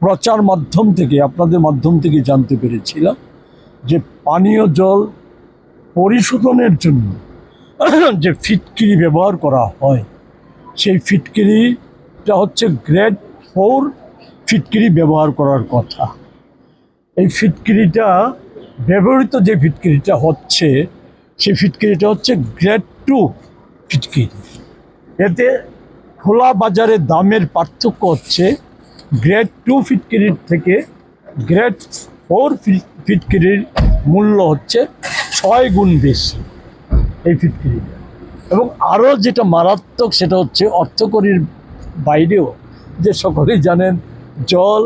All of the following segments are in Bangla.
প্রচার মাধ্যম থেকে আপনাদের মাধ্যম থেকে জানতে পেরেছিলাম যে পানীয় জল পরিশোধনের জন্য যে ফিটকিরি ব্যবহার করা হয় সেই ফিটকিরিটা হচ্ছে গ্রেড 4 ফিটকিরি ব্যবহার করার কথা। এই ফিটকিরিটা ব্যবহৃত যে ফিটকিরিটা হচ্ছে সেই ফিটকিরিটা হচ্ছে গ্রেড 2 ফিটকিরি। এতে খোলা বাজারে দামের পার্থক্য হচ্ছে গ্রেড 2 ফিটকিরির থেকে গ্রেড 4 ফিটকিরির মূল্য হচ্ছে 6 গুণ বেশি এই ফিটকিরিটা। এবং আরও যেটা মারাত্মক সেটা হচ্ছে অর্থকরীর বাইরেও, যে সকলেই জানেন জল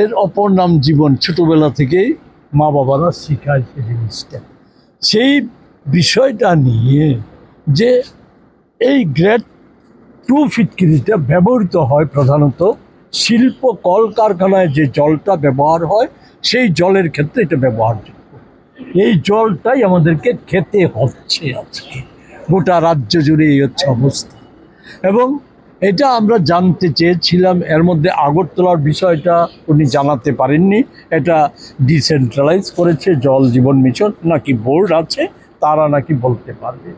এর অপর নাম জীবন, ছোটোবেলা থেকেই মা বাবারা শেখায় সেই জিনিসটা। সেই বিষয়টা নিয়ে যে এই গ্রেড 2 ফিটকিরিটা ব্যবহৃত হয় প্রধানত শিল্প কলকারখানায় যে জলটা ব্যবহার হয় সেই জলের ক্ষেত্রে এটা ব্যবহারযোগ্য। এই জলটাই আমাদেরকে খেতে হচ্ছে আজকে, গোটা রাজ্য জুড়ে এই হচ্ছে অবস্থা। এবং এটা আমরা জানতে চেয়েছিলাম, এর মধ্যে আগরতলার বিষয়টা উনি জানাতে পারেননি। এটা ডিসেন্ট্রালাইজ করেছে জল জীবন মিশন, নাকি বোর্ড আছে তারা নাকি বলতে পারবে।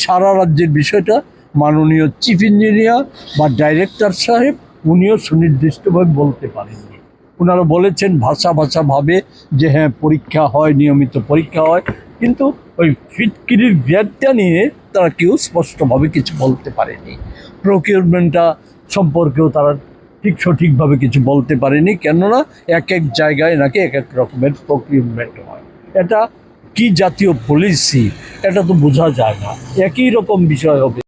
সারা রাজ্যের বিষয়টা মাননীয় চিফ ইঞ্জিনিয়ার বা ডাইরেক্টর সাহেব উনিও সুনির্দিষ্টভাবে বলতে পারেননি। ওনারা বলেছেন ভাষাভাবে যে হ্যাঁ পরীক্ষা হয়, নিয়মিত পরীক্ষা হয়, কিন্তু ওই ফিটকিরির গ্রেডটা নিয়ে তারা কেউ স্পষ্টভাবে কিছু বলতে পারেনি। প্রকিউরমেন্টটা সম্পর্কেও তারা সঠিকভাবে কিছু বলতে পারেনি, কেননা এক এক জায়গায় নাকি এক এক রকমের প্রকিউরমেন্ট হয়। এটা কি জাতীয় পলিসি এটা তো বোঝা যায় না, একই রকম বিষয় হবে।